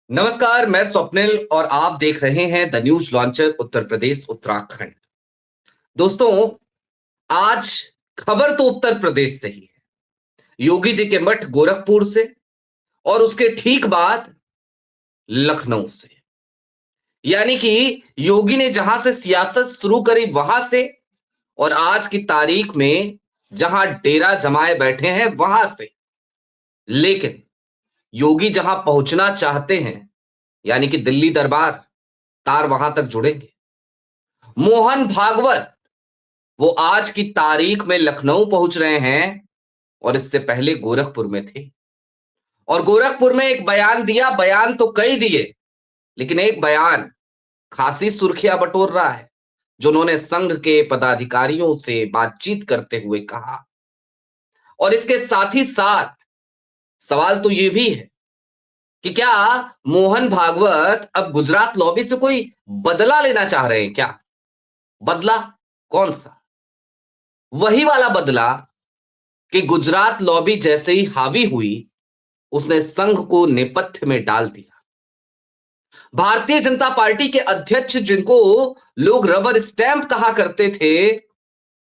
नमस्कार, मैं स्वप्निल और आप देख रहे हैं the news launcher Uttar Pradesh Uttarakhand. दोस्तों, आज खबर तो उत्तर प्रदेश से ही है। योगी जी के मठ गोरखपुर से और उसके ठीक बाद लखनऊ से। यानी कि योगी ने जहां से सियासत शुरू करी वहां से और आज की तारीख में जहां डेरा जमाए बैठे हैं वहां से। लेकिन योगी जहां पहुंचना चाहते हैं, यानी कि दिल्ली दरबार, तार वहां तक जुड़ेंगे। मोहन भागवत वो आज की तारीख में लखनऊ पहुंच रहे हैं और इससे पहले गोरखपुर में थे। और गोरखपुर में एक बयान दिया। बयान तो कई दिए, लेकिन एक बयान खासी सुर्खियां बटोर रहा है, जो उन्होंने संघ के पदाधिकारियों से बातचीत करते हुए कहा। और इसके साथ ही साथ सवाल तो ये भी है कि क्या मोहन भागवत अब गुजरात लॉबी से कोई बदला लेना चाह रहे हैं क्या? बदला कौन सा? वही वाला बदला कि गुजरात लॉबी जैसे ही हावी हुई, उसने संघ को नेपथ्य में डाल दिया। भारतीय जनता पार्टी के अध्यक्ष, जिनको लोग रबर स्टैंप कहा करते थे,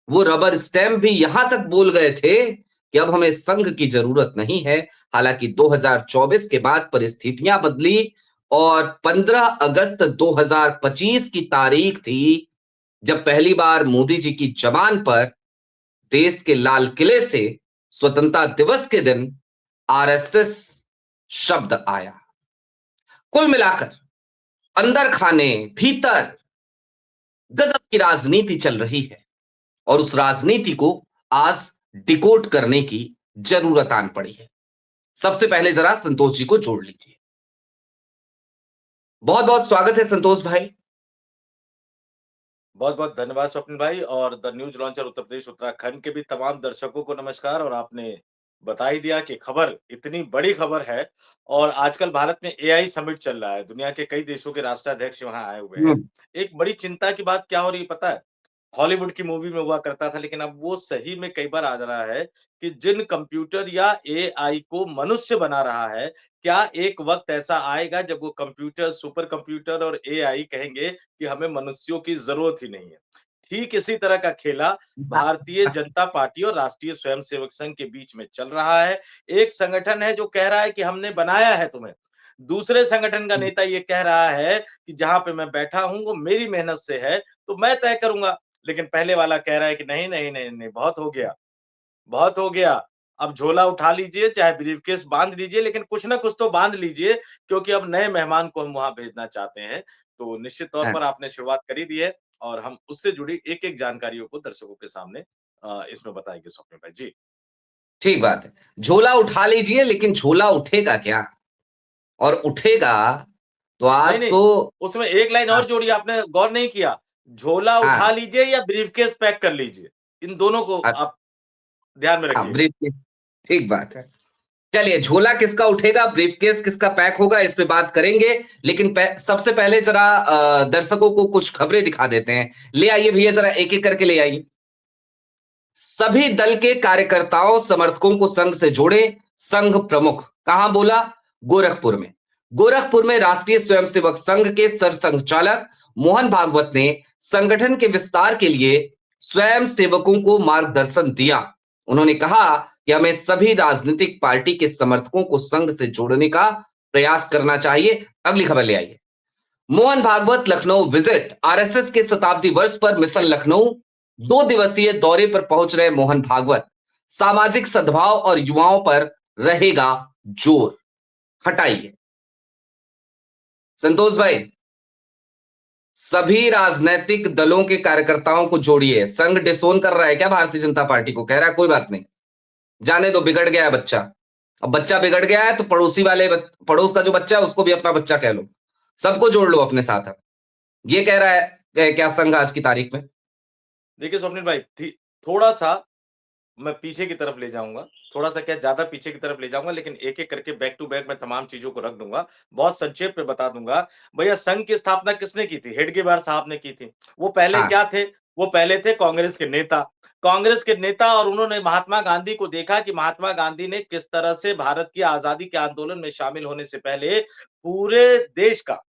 वो रबर स्टैंप भी यहां तक बोल गए थे कि अब हमें संघ की जरूरत नहीं है। हालांकि 2024 के बाद परिस्थितियां बदली और 15 अगस्त 2025 की तारीख थी जब पहली बार मोदी जी की जबान पर देश के लाल किले से स्वतंत्रता दिवस के दिन आरएसएस शब्द आया। कुल मिलाकर अंदर खाने भीतर गजब की राजनीति चल रही है और उस राजनीति को आज डिकोड करने की जरूरत आन पड़ी है। सबसे पहले जरा संतोष जी को जोड़ लीजिए। बहुत बहुत स्वागत है संतोष भाई। बहुत बहुत धन्यवाद स्वप्निल भाई और the news launcher Uttar Pradesh Uttarakhand के भी तमाम दर्शकों को नमस्कार। और आपने बता ही दिया कि खबर इतनी बड़ी खबर है और आजकल भारत में एआई समिट चल रहा है। दुनिया के कई देशों के राष्ट्राध्यक्ष वहां आए हुए हैं। हम्म। एक बड़ी चिंता की बात क्या हो रही है पता है? हॉलीवुड की मूवी में हुआ करता था, लेकिन अब वो सही में कई बार आ रहा है कि जिन कंप्यूटर या एआई को मनुष्य बना रहा है, क्या एक वक्त ऐसा आएगा जब वो कंप्यूटर, सुपर कंप्यूटर और एआई कहेंगे कि हमें मनुष्यों की ज़रूरत ही नहीं है। ठीक इसी तरह का खेला भारतीय जनता पार्टी और राष्ट्रीय स्वयंसेवक संघ के बीच में चल रहा है। एक संगठन है जो कह रहा है कि हमने बनाया है तुम्हें। दूसरे संगठन का नेता ये कह रहा है कि जहाँ पे मैं बैठा हूँ वो मेरी मेहनत से है, तो मैं तय करूँगा। लेकिन पहले वाला कह रहा है कि नहीं, नहीं, नहीं, नहीं, बहुत हो गया, बहुत हो गया। अब झोला उठा लीजिए, चाहे ब्रीफ़केस बाँध लीजिए, लेकिन कुछ ना कुछ तो बाँध लीजिए, क्योंकि अब नए मेहमान को हम वहाँ भेजना चाहते हैं। तो निश्चित तौर पर आपने शुरुआत कर ही दी है और हम उससे जुड़ी एक-एक जानकारियों को दर्शकों के सामने इसमें बताएँगे स्वप्निल भाई। जी। ठीक बात है। झोला उठा लीजिए, लेकिन झोला उठेगा क्या? और उठेगा तो नहीं, आज नहीं, तो। उसमें एक लाइन हाँ, और जोड़ी आपने गौर नहीं किया। झोला उठा हाँ, लीजिए या ब्रीफ़केस पैक कर लीजिए। इन दोनों को आप ध्यान में हाँ, रखिएगा। ब्रीफ। ठीक बात है। चलिए, झोला किसका उठेगा, ब्रीफकेस किसका पैक होगा, इस पे बात करेंगे। लेकिन सबसे पहले जरा दर्शकों को कुछ खबरें दिखा देते हैं। ले आइए भैया, जरा एक एक करके ले आइए। सभी दल के कार्यकर्ताओं समर्थकों को संघ से जोड़े। संघ प्रमुख कहां बोला? गोरखपुर में। गोरखपुर में राष्ट्रीय स्वयंसेवक संघ के सरसंघचालक मोहन भागवत ने संगठन के विस्तार के लिए स्वयं सेवकों को मार्गदर्शन दिया। उन्होंने कहा कि हमें सभी राजनीतिक पार्टी के समर्थकों को संघ से जोड़ने का प्रयास करना चाहिए। अगली खबर ले आइए। मोहन भागवत लखनऊ विजिट। आरएसएस के शताब्दी वर्ष पर मिशन लखनऊ 2 दिवसीय दौरे पर पहुंच रहे मोहन भागवत। सामाजिक सद्भाव और युवाओं पर रहेगा जोर। हटाइए संतोष भाई, सभी राजनीतिक दलों के कार्यकर्ताओं को जोड़िए। संघ डिसोन कर रहा है क्या भारतीय जनता पार्टी को? कह रहा है कोई बात नहीं, जाने दो, बिगड़ गया है बच्चा। अब बच्चा बिगड़ गया है तो पड़ोसी वाले पड़ोस का जो बच्चा है उसको भी अपना बच्चा कह लो, सबको जोड़ लो अपने साथ। अब ये कह रहा है क्या संघ आज की तारीख में? देखिए स्वप्निल भाई, थोड़ा-सा मैं पीछे की तरफ ले जाऊँगा, थोड़ा-सा क्या ज़्यादा पीछे की तरफ ले जाऊँगा, लेकिन एक-एक करके बैक टू बैक मैं तमाम चीज़ों को रख दूँगा। बहुत संक्षेप में बता दूँगा। भैया, संघ की स्थापना किसने की थी? हेडगेवार साहब ने की थी। वो पहले हाँ। क्या थे? वो पहले थे कांग्रेस के नेता। कांग्रेस के नेता और उन्होंने महात्मा गांधी को देखा कि महात्मा गांधी ने किस तरह से भारत की आजादी के आंदोलन में शामिल होने से पहले पूरे देश का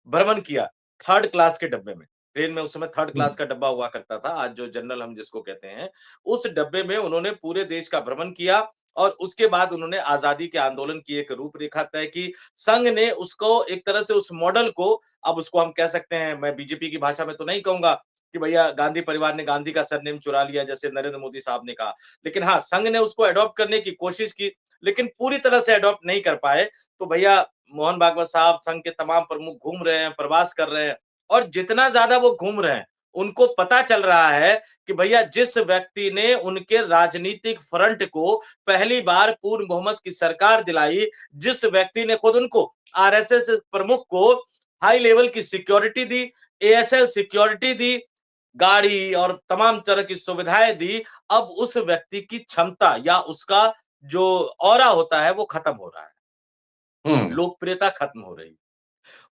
भ्रमण किया, थर्ड क्लास के डब्बे में। ट्रेन में उस समय थर्ड क्लास हम्म, का डब्बा हुआ करता था, आज जो जनरल हम जिसको कहते हैं, उस डब्बे में उन्होंने पूरे देश का भ्रमण किया और उसके बाद उन्होंने आजादी के आंदोलन की एक रूपरेखा तय की। संघ ने उसको एक तरह से उस मॉडल को, अब उसको हम कह सकते हैं, मैं बीजेपी की भाषा में तो नहीं कहूँगा कि भैया गांधी परिवार ने गांधी का सरनेम चुरा लिया जैसे नरेंद्र मोदी साहब ने कहा। लेकिन हाँ, संघ ने उसको एडॉप्ट करने की कोशिश की, लेकिन पूरी तरह से एडॉप्ट नहीं कर पाए। तो भैया मोहन भागवत साहब संघ के तमाम प्रमुख घूम रहे हैं, प्रवास कर रहे हैं और जितना ज्यादा वो घूम रहे हैं, उनको पता चल रहा है कि भैया जिस व्यक्ति ने उनके राजनीतिक फ्रंट को पहली बार पूर्ण बहुमत की सरकार दिलाई, जिस व्यक्ति ने खुद उनको आरएसएस प्रमुख को हाई लेवल की सिक्योरिटी दी, एएसएल सिक्योरिटी दी, गाड़ी और तमाम तरह की सुविधाएं दी, अब उस व्यक्ति की क्षमता या उसका जो ऑरा होता है वो खत्म हो रहा है। हम्म, लोकप्रियता खत्म हो रही है।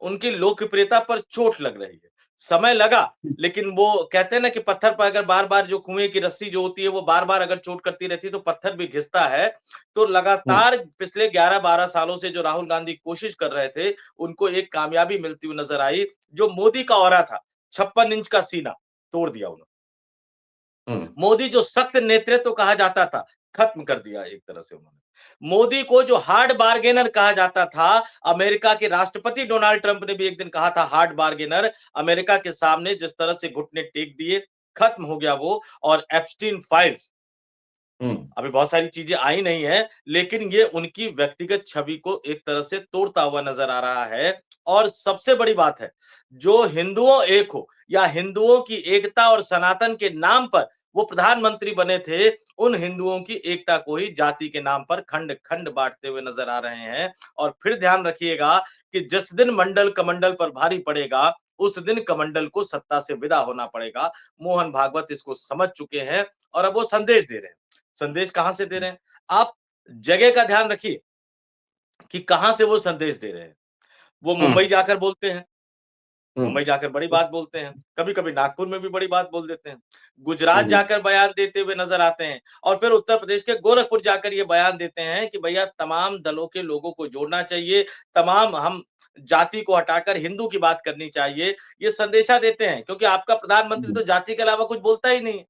उनकी लोकप्रियता पर चोट लग रही है। समय लगा, लेकिन वो कहते हैं ना कि पत्थर पर अगर बार-बार जो कुएँ की रस्सी जो होती है वो बार-बार अगर चोट करती रहती है तो पत्थर भी घिसता है। तो हम्म, लगातार पिछले 11-12 सालों से जो राहुल गांधी कोशिश कर रहे थे, उनको एक कामयाबी मिलती हुई नज़र आई। जो मोदी का ऑरा था, 56 इंच का सीना, तोड़ दिया उन्होंने। हम्म, मोदी जो सख्त नेतृत्व कहा जाता था, खत्म कर दिया एक तरह से उन्होंने। मोदी को जो हार्ड बार्गेनर कहा जाता था, अमेरिका के राष्ट्रपति डोनाल्ड ट्रंप ने भी एक दिन कहा था हार्ड बार्गेनर, अमेरिका के सामने जिस तरह से घुटने टेक दिए, खत्म हो गया वो। और एप्स्टीन फाइल्स, हम्म, अभी बहुत सारी चीजें आई नहीं है, लेकिन ये उनकी व्यक्तिगत छवि को एक तरह से तोड़ता हुआ नजर आ रहा है। और सबसे बड़ी बात है, जो हिंदुओं एक हो या हिंदुओं की एकता और सनातन के नाम पर वो प्रधानमंत्री बने थे, उन हिंदुओं की एकता को ही जाति के नाम पर खंड खंड बांटते हुए नजर आ रहे हैं। और फिर ध्यान रखिएगा कि जिस दिन मंडल कमंडल पर भारी पड़ेगा, उस दिन कमंडल को सत्ता से विदा होना पड़ेगा। मोहन भागवत इसको समझ चुके हैं और अब वो संदेश दे रहे हैं। संदेश कहां से दे रहे हैं? आप जगह का ध्यान रखिए कि कहां से वो संदेश दे रहे हैं। वो हम्म, मुंबई जाकर बोलते हैं, हम्म, मुंबई जाकर बड़ी बात बोलते हैं, कभी-कभी नागपुर में भी बड़ी बात बोल देते हैं, गुजरात हम्म, जाकर बयान देते हुए नज़र आते हैं और फिर उत्तर प्रदेश के गोरखपुर जाकर ये बयान देते हैं कि भैया तमाम दलों के लोगों को जोड़ना चाहिए, तमाम हम जाति को हटाकर हिंदू की बात करनी चाहिए। ये संदेशा देते हैं क्योंकि आपका प्रधानमंत्री हम्म, तो जाति के अलावा कुछ बोलता ही नहीं है।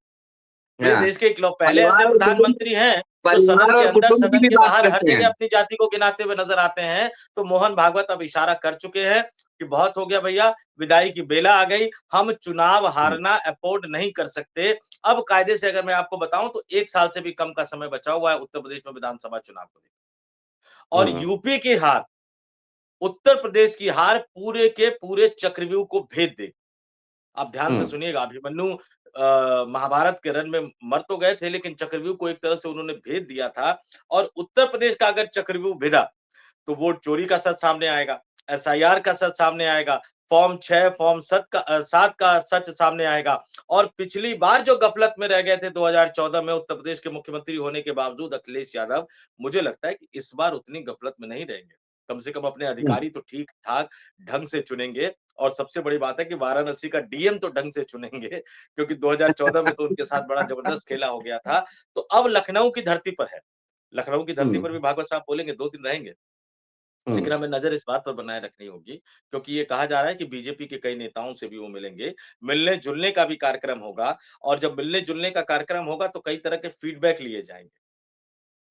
ये हाँ, देश के पहले ऐसे परिवार और कुटुंब, प्रधानमंत्री हैं जो सदन परिवार के और अंदर, कुटुंब की सदन भी के बात बाहर हर करते हैं। जगह अपनी जाति को गिनाते हुए नजर आते हैं। तो मोहन भागवत अब इशारा कर चुके हैं कि बहुत हो गया भैया, विदाई की बेला आ गई, हम चुनाव हम्म, हारना अफोर्ड नहीं कर सकते। अब कायदे से अगर मैं आपको बताऊं तो 1 साल से भी कम का समय बचा हुआ है उत्तर प्रदेश में विधानसभा चुनाव को लेकर। और हम्म, यूपी की हार, उत्तर प्रदेश की हार पूरे के पूरे चक्रव्यूह को भेद देगी। आप ध्यान से हम्म, सुनिएगा, अभिमन्यु महाभारत के रण में मर तो गए थे, लेकिन चक्रव्यूह को एक तरह से उन्होंने भेद दिया था। और उत्तर प्रदेश का अगर चक्रव्यूह भेदा, तो वोट चोरी का सच सामने आएगा, एसआईआर का सच सामने आएगा, फॉर्म 6, फॉर्म 7 का सच सामने आएगा। और पिछली बार जो गफलत में रह गए थे 2014 में उत्तर प्रदेश के मुख्यमंत्री होने के बावजूद अखिलेश यादव, मुझे लगता है कि इस बार उतनी गफलत में नहीं रहेंगे। कम से कम अपने हम्म, अधिकारी तो ठीक-ठाक ढंग से चुनेंगे। और सबसे बड़ी बात है कि वाराणसी का डीएम तो ढंग से चुनेंगे, क्योंकि 2014 में तो उनके साथ बड़ा जबरदस्त खेला हो गया था। तो अब लखनऊ की धरती पर है। लखनऊ की धरती हम्म, पर भी भागवत साहब बोलेंगे, 2 दिन रहेंगे। लेकिन हम्म, हमें नज़र इस बात पर बनाए रखनी होगी, क्योंकि ये कहा जा रहा है कि बीजेपी के कई नेताओं से भी वो मिलेंगे। मिलने-जुलने का भी कार्यक्रम होगा और जब मिलने-जुलने का कार्यक्रम होगा तो कई तरह के फीडबैक लिए जाएँगे।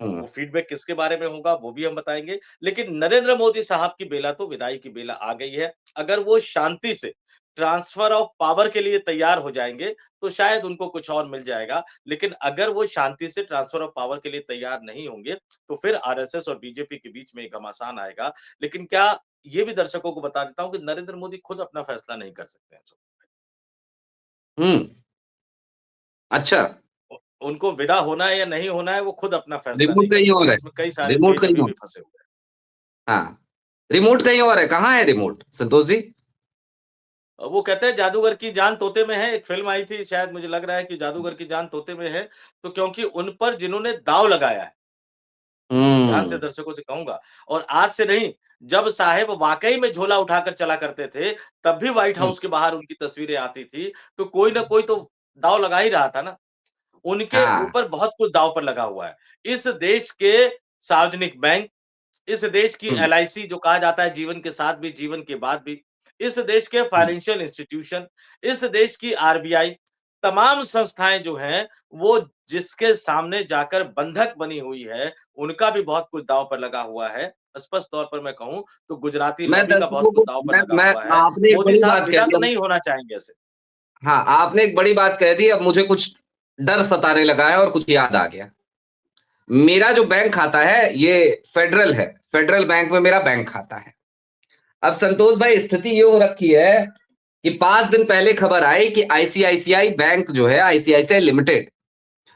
हम्म, वो फीडबैक किसके बारे में होगा वो भी हम बताएँगे। लेकिन नरेंद्र मोदी साहब की बेला तो विदाई की बेला आ गई है। अगर वो शांति से ट्रांसफर ऑफ पावर के लिए तैयार हो जाएँगे, तो शायद उनको कुछ और मिल जाएगा। लेकिन अगर वो शांति से ट्रांसफर ऑफ पावर के लिए तैयार नहीं होंगे, तो फिर आरएसएस और बीजेपी के बीच में एक घमासान आएगा। लेकिन क्या ये भी दर्शकों को बता देता हूँ कि नरेंद्र मोदी खुद अपना फैसला नहीं कर सकते हैं। हम्म, अच्छा, उ उनको विदा होना है या नहीं होना है, वो खुद अपना फैसला रिमोट नहीं कर कहीं और सकते। है, इसमें कई सारे रिमोट पेच कहीं अभी और, भी फँसे हुए हैं। हाँ, रिमोट कहीं और है, कहाँ है रिमोट संतोष जी? वो कहते हैं जादूगर की जान तोते में है, एक फ़िल्म आई थी, शायद मुझे लग रहा है कि जादूगर की जान तोते में है, तो क्योंकि उन पर जिन्होंने दाँव लगाया है, ध्यान से हम्म, दर्शकों से कहूँगा। और आज से नहीं, जब साहेब वाक़ई में झोला उठाकर चला करते थे, तब भी व्हाइट हम्म, हाउस के बाहर उनकी तस्वीरें आती थी, तो कोई न कोई तो दाँव लगा ही रहा था ना। उनके हाँ। ऊपर बहुत कुछ दांव पर लगा हुआ है। इस देश के सार्वजनिक बैंक, इस देश की हम्म। एलआईसी जो कहा जाता है जीवन के साथ भी, जीवन के बाद भी, इस देश के हम्म। फाइनेंशियल इंस्टीट्यूशन, इस देश की आरबीआई, तमाम संस्थाएं जो हैं, वो जिसके सामने जाकर बंधक बनी हुई है, उनका भी बहुत कुछ दांव पर लगा हुआ है। स्पष्ट तौर पर मैं कहूं तो गुजराती मैं लॉबी का बहुत दर्शकों कुछ को दांव पर लगा मैं हुआ है। आपने एक मोदी बड़ी साहब बात कह विदा दी तो अब। नहीं होना चाहेंगे ऐसे। हाँ, आपने एक बड़ी बात कह दी, अब मुझे कुछ डर सताने लगा है और कुछ याद आ गया। मेरा जो बैंक खाता है ये फेडरल है, फेडरल बैंक में मेरा बैंक खाता है। अब संतोष भाई, स्थिति ये हो रखी है कि 5 दिन पहले खबर आई कि आईसीआईसीआई बैंक जो है, आईसीआईसीआई लिमिटेड,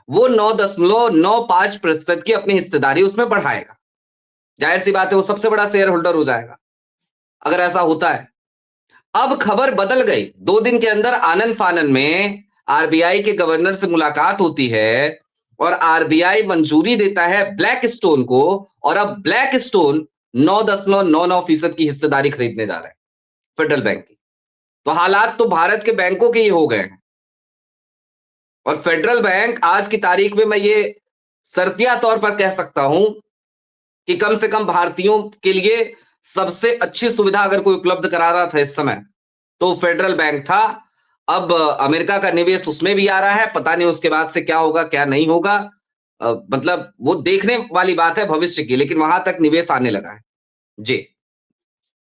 वो 9.95% की अपनी हिस्सेदारी उसमें बढ़ाएगा। जाहिर सी बात है, वो सबसे बड़ा शेयर होल्डर हो जाएगा अगर ऐसा होता है। अब खबर बदल गई, 2 दिन के अंदर आनन फानन में आरबीआई के गवर्नर से मुलाकात होती है और आरबीआई मंजूरी देता है ब्लैक स्टोन को, और अब ब्लैक स्टोन 9.99% की हिस्सेदारी खरीदने जा रहे हैं फेडरल बैंक की। तो हालात तो भारत के बैंकों के ही हो गए हैं। और फेडरल बैंक आज की तारीख में, मैं ये शर्तिया तौर पर कह सकता हूं कि कम से कम भारतीयों के लिए सबसे अच्छी सुविधा अगर कोई उपलब्ध करा रहा था इस समय, तो फेडरल बैंक था। अब अमेरिका का निवेश उसमें भी आ रहा है, पता नहीं उसके बाद से क्या होगा क्या नहीं होगा। मतलब वो देखने वाली बात है भविष्य की, लेकिन वहां तक निवेश आने लगा है। जी।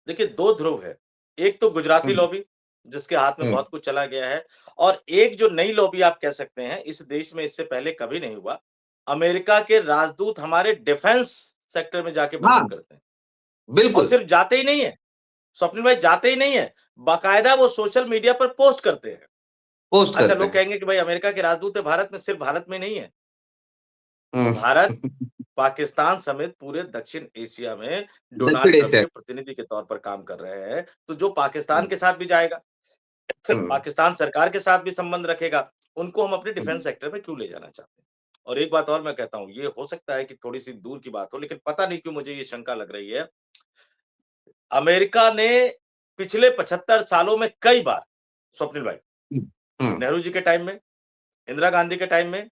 देखिए 2 ध्रुव है। एक तो गुजराती हम्म। लॉबी, जिसके हाथ में हम्म। बहुत कुछ चला गया है, और एक जो नई लॉबी आप कह सकते हैं, इस देश में इससे पहले कभी नहीं हुआ। अमेरिका के राजदूत हमारे डिफेंस सेक्टर में जाके हाँ, भ्रमण करते हैं। और बिल्कुल। सिर्फ जाते ही नहीं है, स्वप्निल भाई जाते ही नहीं है, बाकायदा वो सोशल मीडिया पर पोस्ट करते हैं। पोस्ट अच्छा, करते लोग हैं। कहेंगे कि भाई अमेरिका के राजदूत है भारत में, सिर्फ भारत में नहीं है। हम्म। भारत, पाकिस्तान समेत पूरे दक्षिण एशिया में दक्षिण डोनाल्ड ट्रंप एशिया। के प्रतिनिधि के तौर पर काम कर रहे हैं। तो जो पाकिस्तान हम्म। के साथ भी जाएगा, हम्म। पाकिस्तान सरकार के साथ भी संबंध रखेगा, उनको हम अपने हम्म। डिफेंस सेक्टर में क्यों ले जाना चाहते हैं? और एक बात और मैं कहता हूँ, ये हो सकता है कि थोड़ी-सी दूर की बात हो, लेकिन पता नहीं क्यों मुझे ये शंका लग रही है। अमेरिका ने पिछले 75 सालों में कई बार, स्वप्निल भाई, हम्म। नेहरू जी के टाइम में, इंदिरा गांधी के टाइम में,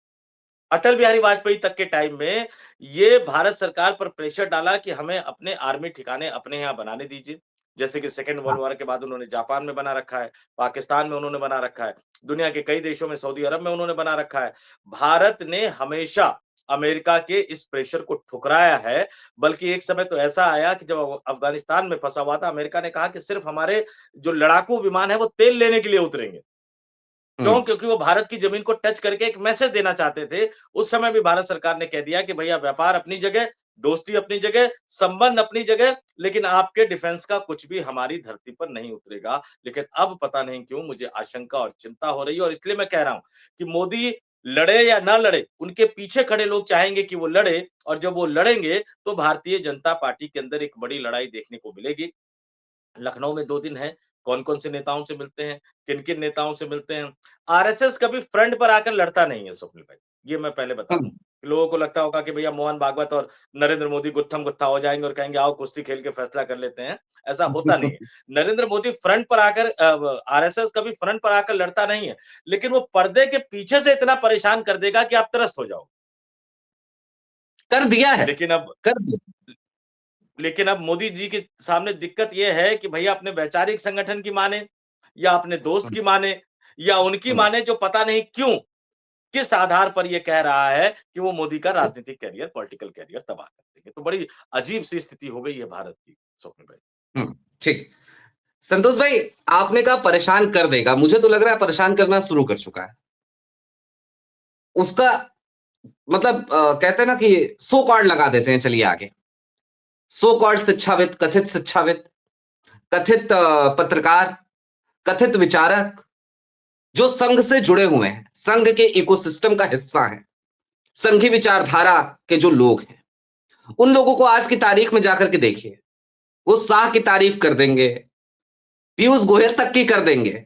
अटल बिहारी वाजपेयी तक के टाइम में ये भारत सरकार पर प्रेशर डाला कि हमें अपने आर्मी ठिकाने अपने यहाँ बनाने दीजिए। जैसे कि सेकंड वर्ल्ड वॉर के बाद उन्होंने जापान में बना रखा है, पाकिस्तान में उन्होंने बना रखा है, दुनिया के कई देशों में, सऊदी अरब में उन्होंने बना रखा है। भारत ने हमेशा अमेरिका के इस प्रेशर को ठुकराया है, बल्कि एक समय तो ऐसा आया कि जब अफगानिस्तान में फंसा हुआ था, अमेरिका ने कहा कि सिर्फ हमारे जो लड़ाकू विमान है वो तेल लेने के लिए उतरेंगे। क्यों? हम्म। क्योंकि वो भारत की जमीन को टच करके एक मैसेज देना चाहते थे। उस समय भी भारत सरकार ने कह दिया कि भैया व्यापार अपनी जगह, दोस्ती अपनी जगह, संबंध अपनी जगह, लेकिन आपके डिफेंस का कुछ भी हमारी धरती पर नहीं उतरेगा। लेकिन अब पता नहीं क्यों मुझे आशंका और चिंता हो रही है, और इसलिए मैं कह रहा हूं कि मोदी लड़े या ना लड़े, उनके पीछे खड़े लोग चाहेंगे कि वो लड़े, और जब वो लड़ेंगे तो भारतीय जनता पार्टी के अंदर एक बड़ी लड़ाई देखने को मिलेगी। लखनऊ में 2 दिन है, कौन-कौन से नेताओं से मिलते हैं, किन-किन नेताओं से मिलते हैं। आरएसएस कभी फ्रंट पर आकर लड़ता नहीं है स्वप्निल भाई, ये मैं पहले बता दूँ। हम्म। लोगों को लगता होगा कि भैया मोहन भागवत और नरेंद्र मोदी गुत्थम-गुत्था हो जाएँगे और कहेंगे आओ कुश्ती खेल के फैसला कर लेते हैं, ऐसा होता नहीं है। नरेंद्र मोदी फ्रंट पर आकर आरएसएस कभी फ्रंट पर आकर लड़ता नहीं है, लेकिन वो पर्दे के पीछे से इतना परेशान कर देगा कि आप त्रस्त हो जाओगे। कर दिया है। लेकिन अब कर दिया। लेकिन अब मोदी जी के सामने दिक्कत ये है कि भैया अपने वैचारिक संगठन की माने, या अपने दोस्त हम्म। की माने, या उनकी हम्म। माने जो पता नहीं क्यों, किस आधार पर ये कह रहा है कि वो मोदी का राजनीतिक करियर, पॉलिटिकल करियर तबाह कर देंगे। तो बड़ी अजीब-सी स्थिति हो गई है भारत की, स्वप्न भाई। ठीक। संतोष भाई, आपने कहा परेशान कर देगा, मुझे तो लग रहा है परेशान करना शुरू कर चुका है। उसका मतलब कहते हैं ना कि सो कॉल्ड लगा देते हैं, चलिए आगे। सो कॉल्ड शिक्षाविद, कथित शिक्षाविद, कथित पत्रकार, कथित विचारक, जो संघ से जुड़े हुए हैं, संघ के इकोसिस्टम का हिस्सा हैं, संघी विचारधारा के जो लोग हैं, उन लोगों को आज की तारीख में जाकर के देखिए, वो शाह की तारीफ कर देंगे, पीयूष गोयल तक की कर देंगे,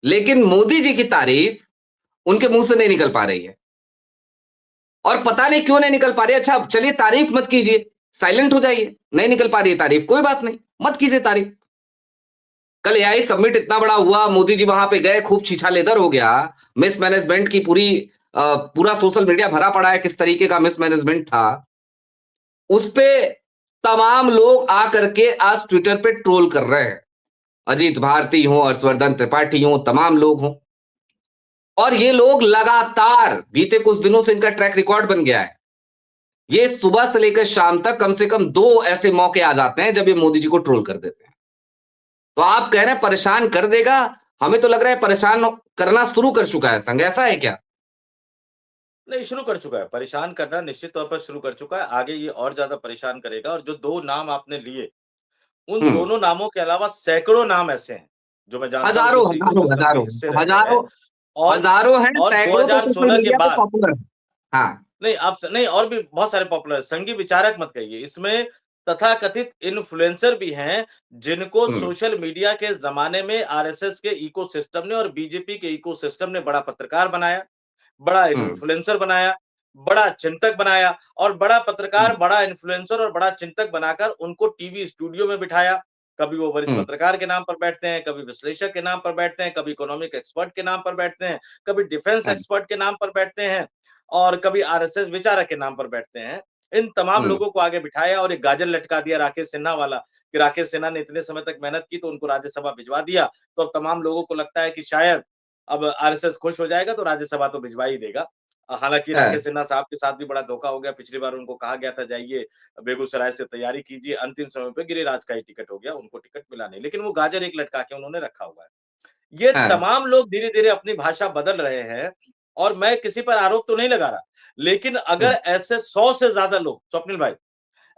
लेकिन मोदी जी की तारीफ उनके मुंह से नहीं निकल पा रही है। और पता नहीं क्यों नहीं निकल पा रही है। अच्छा, चलिए तारीफ मत कीजिए, साइलेंट हो जाइए, नहीं निकल पा रही है तारीफ, कोई बात नहीं, मत कीजिए तारीफ। कल एआई समिट इतना बड़ा हुआ, मोदी जी वहां पे गए, खूब छीछा लेदर हो गया, मिस मैनेजमेंट की पूरी पूरा सोशल मीडिया भरा पड़ा है किस तरीके का मिसमैनेजमेंट था, उस पे तमाम लोग आकर के आज ट्विटर पे ट्रोल कर रहे हैं। अजीत भारती हो, हर्षवर्धन त्रिपाठी हो, तमाम लोग हों, और ये लोग लगातार बीते कुछ दिनों से इनका ट्रैक रिकॉर्ड बन गया है। ये सुबह से लेकर शाम तक कम से कम 2 ऐसे मौके आ जाते हैं जब ये मोदी जी को ट्रोल कर देते हैं। तो आप कह रहे हैं परेशान कर देगा, हमें तो लग रहा है परेशान करना शुरू कर चुका है संघ, ऐसा है क्या? नहीं, शुरू कर चुका है, परेशान करना निश्चित तौर पर शुरू कर चुका है, आगे ये और ज़्यादा परेशान करेगा और जो 2 नाम आपने लिए, उन हम्म। दोनों नामों के अलावा सैकड़ों नाम ऐसे हैं, जो मैं जानता हूँ जो हजारों इस हजारों इकोसिस्टम के हजारों हिस्से रहे हैं हजारों और हजारों हैं, और सैकड़ों तो सोशल 2016 के मीडिया पे बाद पॉपुलर है। हाँ। नहीं, आप स नहीं और भी बहुत सारे पॉपुलर संघी विचारक मत कहिए, इसमें तथाकथित इन्फ्लुएंसर भी हैं, जिनको हम्म। सोशल मीडिया के ज़माने में आरएसएस के इकोसिस्टम ने और बीजेपी के इकोसिस्टम ने बड़ा पत्रकार बनाया, बड़ा हम्म। इन्फ्लुएंसर बनाया, बड़ा चिंतक बनाया और बड़ा पत्रकार, हम्म। बड़ा इन्फ्लुएंसर और बड़ा चिंतक बनाकर उनको टीवी स्टूडियो में बिठाया। कभी वो वरिष्ठ हम्म। पत्रकार के नाम पर बैठते हैं, कभी विश्लेषक के नाम पर बैठते हैं, कभी इकोनॉमिक एक्सपर्ट के नाम पर बैठते हैं, कभी डिफेंस हम्म। एक्सपर्ट के नाम पर बैठते हैं और कभी आरएसएस विचारक के नाम पर बैठते हैं। इन तमाम हम्म। लोगों को आगे बिठाया और एक गाजर लटका दिया राकेश सिन्हा वाला, कि राकेश सिन्हा ने इतने समय तक मेहनत की तो उनको राज्यसभा भिजवा दिया। तो अब तमाम लोगों को लगता है कि शायद अब आरएसएस खुश हो जाएगा तो राज्यसभा तो भिजवा ही देगा। हालाँकि हाँ। राकेश सिन्हा साहब के साथ भी बड़ा धोखा हो गया। पिछली बार उनको कहा गया था जाइए बेगूसराय से तैयारी कीजिए, अंतिम समय पे गिरिराज का ही टिकट हो गया, उनको टिकट मिला नहीं। लेकिन वो गाजर एक लटका के उन्होंने रखा हुआ है। ये हाँ। तमाम लोग धीरे-धीरे अपनी भाषा बदल रहे हैं और मैं किसी पर आरोप तो नहीं लगा रहा। लेकिन अगर हम्म। ऐसे 100 से ज़्यादा लोग स्वप्निल भाई,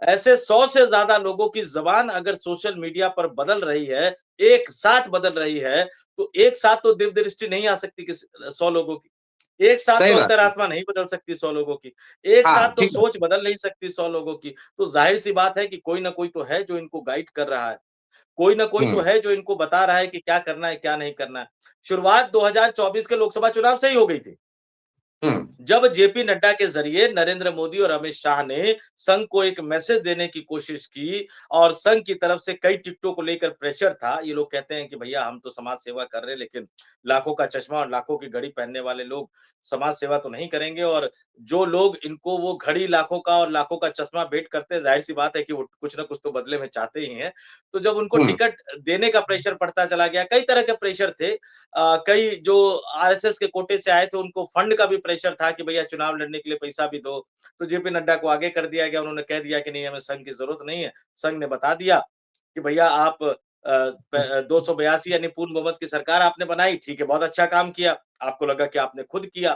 ऐसे 100 से ज़्यादा लोगों की ज़बान अगर सोशल मीडिया पर बदल रही है, एक साथ बदल रही है, तो एक साथ तो दिव्य-दृष्टि नहीं आ सकती 100 लोगों की। एक साथ तो सही बात है। अंतरात्मा नहीं बदल सकती 100 लोगों की। एक साथ हाँ, तो ठीक है। सोच बदल नहीं सकती 100 लोगों की। तो ज़ाहिर-सी बात है कि कोई न कोई तो है जो इनको गाइड कर रहा है। कोई न कोई तो हम्म। है जो इनको बता रहा है कि क्या करना है, क्या नहीं करना है। शुरुआत 2024 के लोकसभा चुनाव से ही हो गई थी। हम्म। जब जेपी नड्डा के जरिए नरेंद्र मोदी और अमित शाह ने संघ को एक मैसेज देने की कोशिश की और संघ की तरफ से कई टिकटों को लेकर प्रेशर था। ये लोग कहते हैं कि भैया हम तो समाज सेवा कर रहे हैं लेकिन लाखों का चश्मा और लाखों की घड़ी पहनने वाले लोग समाज सेवा तो नहीं करेंगे और जो लोग इनको वो घड़ी लाखों का और लाखों का चश्मा भेंट करते हैं जाहिर सी बात है कि वो कुछ ना कुछ तो बदले में चाहते ही हैं। तो जब उनको हम्म। टिकट देने का प्रेशर पड़ता चला गया, कई तरह के प्रेशर थे। कई जो आरएसएस के कोटे से आए थे उनको फंड का भी प्रेशर था कि भैया चुनाव लड़ने के लिए पैसा भी दो। तो जेपी नड्डा को आगे कर दिया गया, उन्होंने कह दिया कि नहीं हमें संघ की ज़रूरत नहीं है। संघ ने बता दिया कि भैया आप 282 यानी पूर्ण बहुमत की सरकार आपने बनाई, ठीक है, बहुत अच्छा काम किया। आपको लगा कि आपने खुद किया।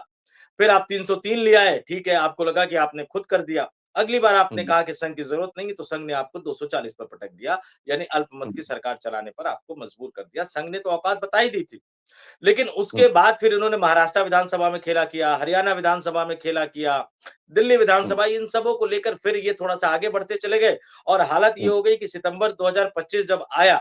फिर आप 303 ले आए, ठीक है, आपको लगा कि आपने खुद कर दिया। अगली बार आपने हम्म। कहा कि संघ की ज़रूरत नहीं है, तो संघ ने आपको 240 पर पटक दिया, यानी अल्पमत की हम्म। सरकार चलाने पर आपको मजबूर कर दिया। संघ ने तो औकात बता ही दी थी। लेकिन हम्म। उसके बाद फिर इन्होंने महाराष्ट्र विधानसभा में खेला किया, हरियाणा विधानसभा में खेला किया, दिल्ली हम्म। विधानसभा इन सबों को लेकर फिर ये थोड़ा-सा आगे बढ़ते चले गए और हालत ये हम्म। हो गई कि सितंबर 2025 जब आया,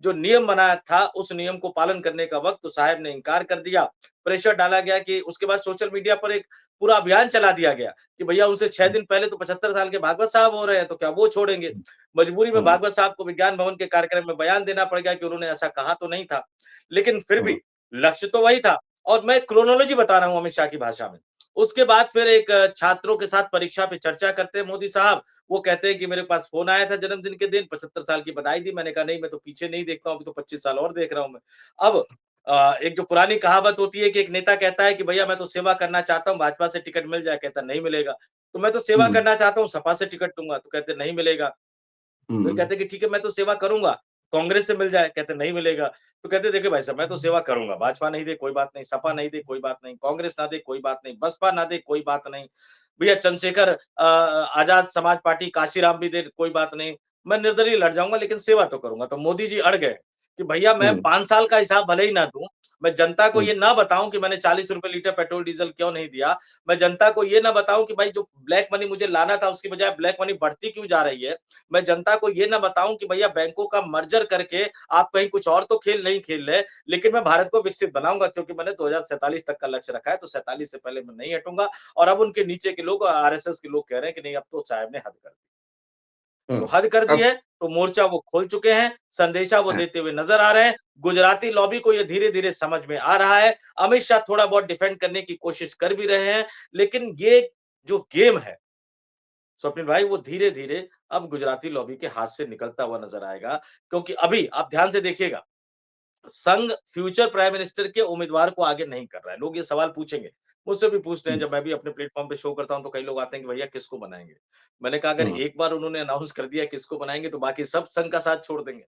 जो नियम बनाया था उस नियम को पालन करने का वक़्त तो साहब ने इनकार कर दिया। प्रेशर डाला गया कि उसके बाद सोशल मीडिया पर एक पूरा अभियान चला दिया गया कि भैया उनसे 6 दिन पहले तो 75 साल के भागवत साहब हो रहे हैं, तो क्या वो छोड़ेंगे? मजबूरी में हम्म। भागवत साहब को विज्ञान भवन के कार्यक्रम में बयान देना पड़ गया कि उन्होंने ऐसा कहा तो नहीं था। लेकिन फिर हम्म। भी लक्ष्य तो वही था और मैं क्रोनोलॉजी बता रहा हूँ अमित शाह की भाषा में। उसके बाद फिर एक छात्रों के साथ परीक्षा पे चर्चा करते हैं मोदी साहब। वो कहते हैं कि मेरे पास फ़ोन आया था जन्मदिन के दिन, 75 साल की बधाई दी। मैंने कहा नहीं मैं तो पीछे नहीं देखता हूँ, अभी तो 25 साल और देख रहा हूँ मैं। अब एक जो पुरानी कहावत होती है कि एक नेता कहता है कि भैया मैं तो सेवा करना चाहता हूँ, भाजपा से टिकट मिल जाए, कहता नहीं मिलेगा। तो मैं तो सेवा हम्म। करना चाहता हूँ, सपा से टिकट लूँगा, तो कहते नहीं मिलेगा। फिर हम्म। कहते कि ठीक है मैं तो सेवा करूँगा, कांग्रेस से मिल जाए, कहते नहीं मिलेगा। तो कहते देखिए भाई साहब मैं तो सेवा करूँगा, भाजपा नहीं दे कोई बात नहीं, सपा नहीं दे कोई बात नहीं, कांग्रेस ना दे कोई बात नहीं, बसपा ना दे कोई बात नहीं। भैया चंद्रशेखर आजाद समाज पार्टी, काशीराम भी दे कोई बात नहीं। मैं निर्दलीय लड़ जाऊँगा लेकिन सेवा तो करूँगा। तो मोदी जी अड़ गए कि भैया मैं हम्म। 5 साल का हिसाब भले ही ना दूँ, मैं जनता को हम्म। ये ना बताऊँ कि मैंने ₹40 लीटर पेट्रोल डीज़ल क्यों नहीं दिया। मैं जनता को ये ना बताऊँ कि भाई जो ब्लैक मनी मुझे लाना था उसकी बजाय ब्लैक मनी बढ़ती क्यों जा रही है। मैं जनता को ये ना बताऊं कि भैया बैंकों का मर्जर करके आप कहीं कुछ और तो खेल नहीं खेल रहे, लेकिन मैं भारत को विकसित बनाऊंगा क्योंकि मैंने 2047 तक का लक्ष्य रखा है, तो 47 से पहले मैं नहीं हटूंगा। और अब उनके नीचे के लोग आरएसएस के लोग कह रहे हैं कि नहीं अब तो साहब ने हद कर दी। तो हद कर दी अब है, तो मोर्चा वो खोल चुके हैं, संदेशा वो हाँ, देते हुए नज़र आ रहे हैं। गुजराती लॉबी को ये धीरे-धीरे समझ में आ रहा है। अमित शाह थोड़ा बहुत डिफेंड करने की कोशिश कर भी रहे हैं, लेकिन ये जो गेम है, स्वप्निल भाई, वो धीरे-धीरे अब गुजराती लॉबी के हाथ से निकलता हुआ नज़र आएगा। क्योंकि अभी आप ध्यान से देखिएगा, संघ फ्यूचर प्राइम मिनिस्टर के उम्मीदवार को आगे नहीं कर रहा है। लोग ये सवाल पूछेंगे, मुझसे भी पूछते हैं, हुँ, जब मैं भी अपने प्लेटफ़ॉर्म पे शो करता हूँ, तो कई लोग आते हैं कि भैया किसको बनाएँगे? मैंने कहा अगर हुँ, एक बार उन्होंने अनाउंस कर दिया किसको बनाएँगे, तो बाकी सब संघ का साथ छोड़ देंगे।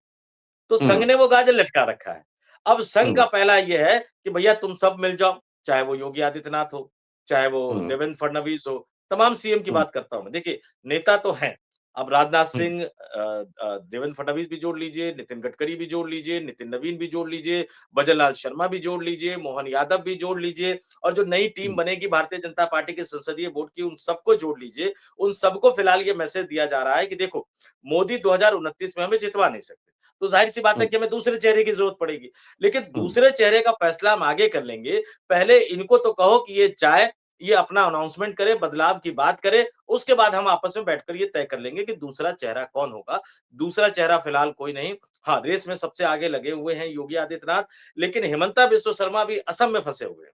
तो संघ हुँ, ने वो गाजर लटका रखा है। अब संघ हुँ, का पहला ये है कि भैया तुम सब मिल जाओ, चाहे वो योगी आदित्यनाथ हो, चाहे वो हुँ, देवेंद्र फडणवीस हो, तमाम सीएम की हुँ, बात करता हूँ मैं। देखिए, नेता तो हैं। अब राजनाथ हुँ, सिंह, देवेंद्र फडणवीस भी जोड़ लीजिए, नितिन गडकरी भी जोड़ लीजिए, नितिन नवीन भी जोड़ लीजिए, भजनलाल शर्मा भी जोड़ लीजिए, मोहन यादव भी जोड़ लीजिए, और जो नई टीम हुँ, बनेगी भारतीय जनता पार्टी के संसदीय बोर्ड की, उन सबको जोड़ लीजिए। उन सबको फिलहाल ये मैसेज दिया जा रहा है कि देखो, मोदी 2029 में हमें जितवा नहीं सकते। तो ज़ाहिर-सी बात है हुँ, कि हमें दूसरे चेहरे की ज़रूरत पड़ेगी। लेकिन हुँ, दूसरे चेहरे का फैसला हम आगे कर लेंगे। पहले इनको तो कहो कि ये जाए, ये अपना अनाउंसमेंट करे, बदलाव की बात करे, उसके बाद हम आपस में बैठकर ये तय कर लेंगे कि दूसरा चेहरा कौन होगा। दूसरा चेहरा फिलहाल कोई नहीं। हाँ, रेस में सबसे आगे लगे हुए हैं योगी आदित्यनाथ, लेकिन हिमंता बिस्वा शर्मा भी असम में फँसे हुए हैं।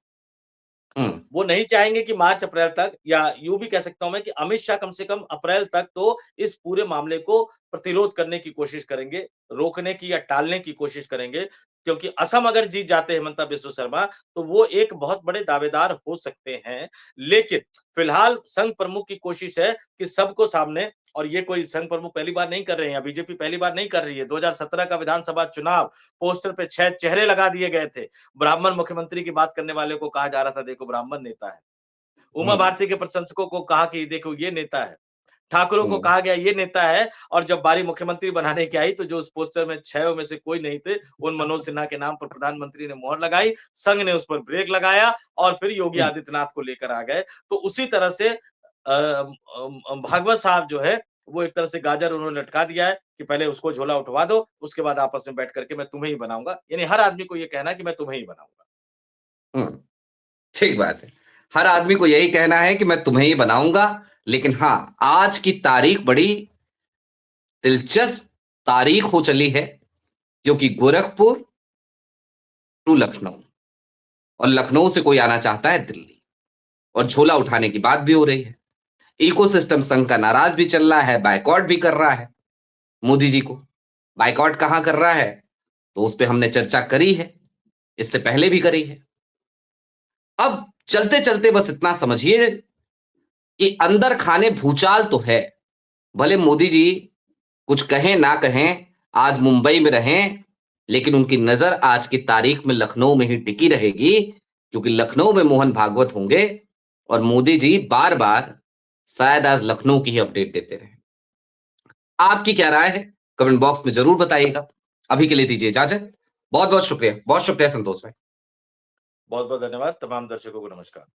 हुँ, वो नहीं चाहेंगे कि मार्च अप्रैल तक, या यूँ भी कह सकता हूँ मैं कि अमित शाह कम से कम अप्रैल तक तो इस पूरे मामले को प्रतिरोध करने की कोशिश करेंगे, रोकने की या टालने की कोशिश करेंगे। क्योंकि असम अगर जीत जाते हैं हिमंता बिस्वा शर्मा, तो वो एक बहुत बड़े दावेदार हो सकते हैं। लेकिन फिलहाल संघ प्रमुख की कोशिश है कि सबको सामने, और ये कोई संघ प्रमुख पहली बार नहीं कर रहे हैं, या बीजेपी पहली बार नहीं कर रही है। 2017 का विधानसभा चुनाव, पोस्टर पे 6 चेहरे लगा दिए गए थे। ब्राह्मण मुख्यमंत्री की बात करने वाले को कहा जा रहा था देखो ब्राह्मण नेता है। उमा हुँ, भारती के प्रशंसकों को कहा कि देखो ये नेता है। ठाकुरों को हुँ, कहा गया ये नेता है, और जब बारी मुख्यमंत्री बनाने की आई तो जो उस पोस्टर में 6 में से कोई नहीं थे, उन मनोज सिन्हा के नाम पर प्रधानमंत्री ने मोहर लगाई, संघ ने उस पर ब्रेक लगाया और फिर योगी हुँ, आदित्यनाथ को लेकर आ गए। तो उसी तरह से भागवत साहब जो है, वो एक तरह से गाजर उन्होंने लटका दिया है कि पहले उसको झोला उठवा दो, उसके बाद आपस में बैठ करके मैं तुम्हें ही बनाऊँगा। यानी हर आदमी को ये कहना है कि मैं तुम्हें ही बनाऊँगा। हुँ, ठीक बात है। हर आदमी को यही कहना है कि मैं तुम्हें ही बनाऊँगा, लेकिन हाँ, आज की तारीख बड़ी दिलचस्प तारीख हो चली है, क्योंकि गोरखपुर टू लखनऊ और लखनऊ से कोई आना चाहता है दिल्ली और झोला उठाने की बात भी हो रही है। इकोसिस्टम संघ का नाराज भी चल रहा है, बायकॉट भी कर रहा है मोदी जी को। बायकॉट कहाँ कर रहा है, तो उस पे हमने चर्चा करी है, इससे पहले भी करी है। अब चलते-चलते बस इतना समझिए कि अंदर खाने भूचाल तो है। भले मोदी जी कुछ कहें ना कहें, आज मुंबई में रहें, लेकिन उनकी नज़र आज की तारीख में लखनऊ में ही टिकी रहेगी, क्योंकि लखनऊ में मोहन भागवत होंगे और मोदी जी बार-बार शायद आज लखनऊ की ही अपडेट देते रहें। आपकी क्या राय है? कमेंट बॉक्स में ज़रूर बताइएगा। अभी के लिए दीजिए इजाज़त। बहुत-बहुत शुक्रिया। बहुत शुक्रिया संतोष भाई। बहुत-बहुत धन्यवाद। तमाम दर्शकों को नमस्कार।